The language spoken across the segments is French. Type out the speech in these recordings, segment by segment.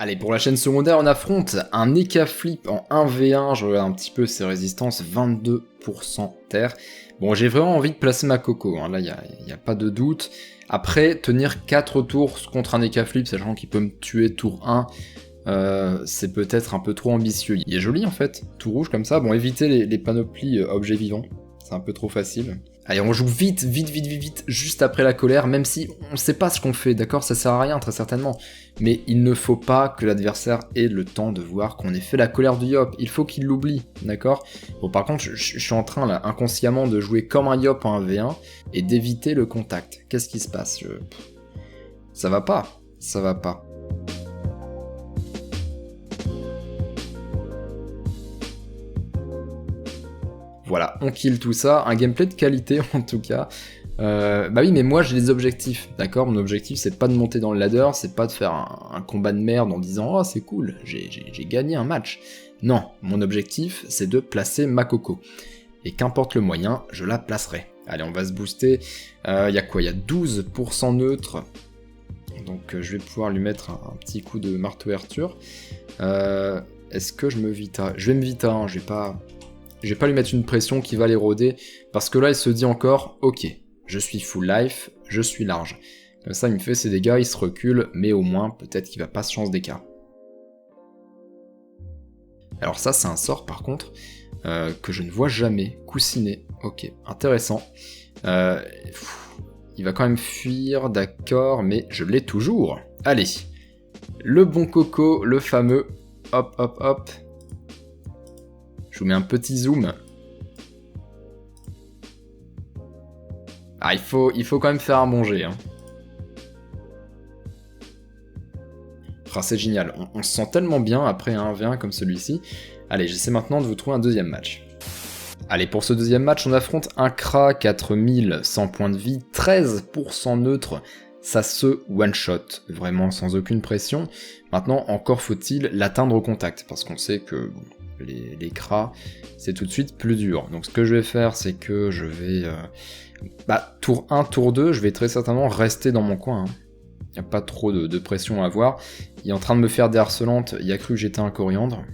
Allez, pour la chaîne secondaire, on affronte un Eka Flip en 1v1. Je regarde un petit peu ses résistances, 22% terre. Bon, j'ai vraiment envie de placer ma Coco, hein. Là, il n'y a pas de doute. Après, tenir 4 tours contre un Eka Flip, sachant qu'il peut me tuer tour 1, c'est peut-être un peu trop ambitieux. Il est joli en fait, tout rouge comme ça. Bon, évitez les panoplies objets vivants, c'est un peu trop facile. Allez, on joue vite, juste après la colère, même si on sait pas ce qu'on fait, d'accord? Ça sert à rien, très certainement. Mais il ne faut pas que l'adversaire ait le temps de voir qu'on ait fait la colère du Yop. Il faut qu'il l'oublie, d'accord? Bon, par contre, je suis en train, là, inconsciemment, de jouer comme un Yop en 1v1 et d'éviter le contact. Qu'est-ce qui se passe? Ça va pas, ça va pas. Voilà, on kill tout ça, un gameplay de qualité en tout cas. Bah oui, mais moi j'ai des objectifs, d'accord? Mon objectif c'est pas de monter dans le ladder, c'est pas de faire un combat de merde en disant « Oh c'est cool, j'ai gagné un match ». Non, mon objectif c'est de placer ma Coco. Et qu'importe le moyen, je la placerai. Allez, on va se booster. Y a quoi? Y a 12% neutre. Donc je vais pouvoir lui mettre un petit coup de marteau Arthur. Est-ce que je me vita? Je vais me vita, hein, je vais pas lui mettre une pression qui va l'éroder, parce que là il se dit encore, ok, je suis full life, je suis large. Comme ça il me fait ses dégâts, il se recule, mais au moins peut-être qu'il va pas se chance d'écart. Alors ça c'est un sort par contre, que je ne vois jamais, coussiné, ok, intéressant. Il va quand même fuir, d'accord, mais je l'ai toujours. Allez, le bon Coco, le fameux, hop hop hop. Je vous mets un petit zoom. Ah, il faut quand même faire un bon jet, hein. Ah, c'est génial, on se sent tellement bien après un 1v1 comme celui-ci. Allez, j'essaie maintenant de vous trouver un deuxième match. Allez, pour ce deuxième match, on affronte un Kra 4100 points de vie, 13% neutre. Ça se one-shot, vraiment sans aucune pression. Maintenant, encore faut-il l'atteindre au contact, parce qu'on sait que... Bon, les Kra, c'est tout de suite plus dur. Donc ce que je vais faire, c'est que je vais... tour 1, tour 2, je vais très certainement rester dans mon coin. Hein. Il n'y a pas trop de pression à avoir. Il est en train de me faire des harcelantes, il a cru que j'étais un coriandre.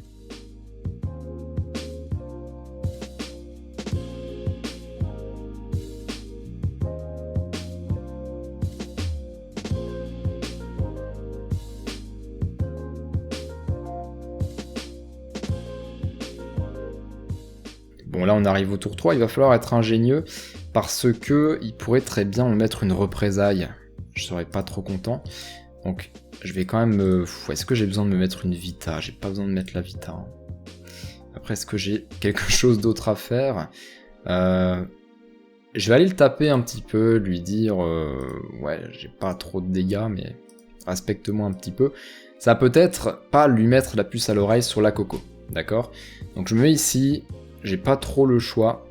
Bon là on arrive au tour 3, il va falloir être ingénieux parce que il pourrait très bien me mettre une représaille. Je serais pas trop content. Donc je vais quand même me... Est-ce que j'ai besoin de me mettre une Vita? J'ai pas besoin de mettre la Vita. Hein. Après est-ce que j'ai quelque chose d'autre à faire? Je vais aller le taper un petit peu, lui dire ouais j'ai pas trop de dégâts mais respecte-moi un petit peu. Ça peut-être pas lui mettre la puce à l'oreille sur la Coco. D'accord? Donc je me mets ici. J'ai pas trop le choix.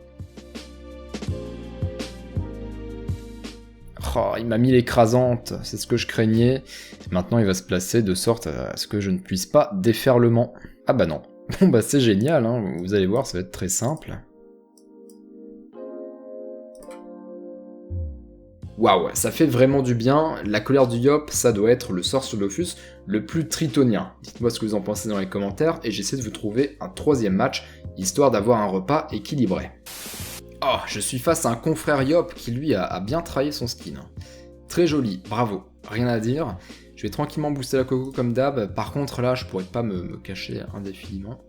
Oh, il m'a mis l'écrasante, c'est ce que je craignais. Maintenant, il va se placer de sorte à ce que je ne puisse pas défaire le mant. Ah bah non. Bon bah c'est génial, hein. Vous allez voir, ça va être très simple. Waouh, ça fait vraiment du bien. La colère du Yop, ça doit être le sort sur Dofus le plus tritonien. Dites-moi ce que vous en pensez dans les commentaires et j'essaie de vous trouver un troisième match, histoire d'avoir un repas équilibré. Oh, je suis face à un confrère Yop qui lui a bien travaillé son skin. Très joli, bravo, rien à dire. Je vais tranquillement booster la Coco comme d'hab, par contre là je pourrais pas me cacher indéfiniment.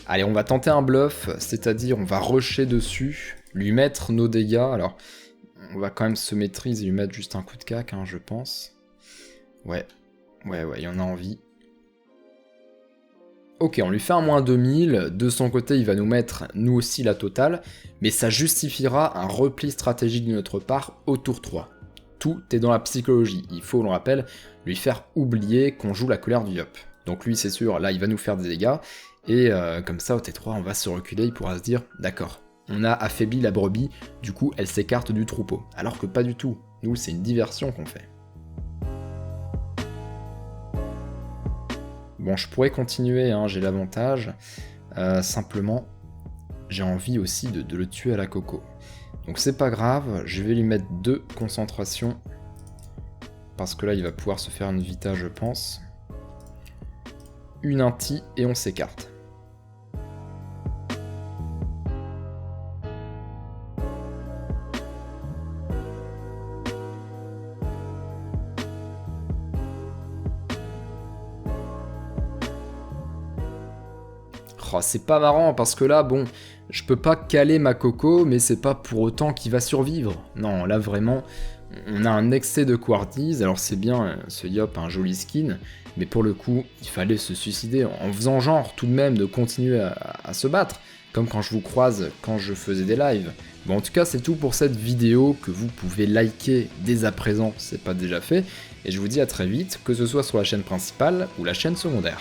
Allez, on va tenter un bluff, c'est-à-dire on va rusher dessus, lui mettre nos dégâts. Alors, on va quand même se maîtriser et lui mettre juste un coup de cac, hein, je pense. Ouais, il y en a envie. Ok, on lui fait un moins 2000, de son côté il va nous mettre nous aussi la totale, mais ça justifiera un repli stratégique de notre part au tour 3. Tout est dans la psychologie, il faut, on le rappelle, lui faire oublier qu'on joue la colère du Yop. Donc lui c'est sûr, là il va nous faire des dégâts, et comme ça au T3 on va se reculer, il pourra se dire d'accord, on a affaibli la brebis, du coup elle s'écarte du troupeau. Alors que pas du tout, nous c'est une diversion qu'on fait. Bon, je pourrais continuer, hein, j'ai l'avantage. Simplement, j'ai envie aussi de le tuer à la Coco. Donc c'est pas grave, je vais lui mettre 2 concentrations. Parce que là, il va pouvoir se faire une vita, je pense. Une inti et on s'écarte. Oh, c'est pas marrant parce que là, bon, je peux pas caler ma coco, mais c'est pas pour autant qu'il va survivre. Non, là vraiment, on a un excès de Quartz. Alors c'est bien, ce Yop a un joli skin, mais pour le coup, il fallait se suicider en faisant genre tout de même de continuer à se battre, comme quand je vous croise quand je faisais des lives. Bon, en tout cas, c'est tout pour cette vidéo que vous pouvez liker dès à présent, c'est pas déjà fait, et je vous dis à très vite, que ce soit sur la chaîne principale ou la chaîne secondaire.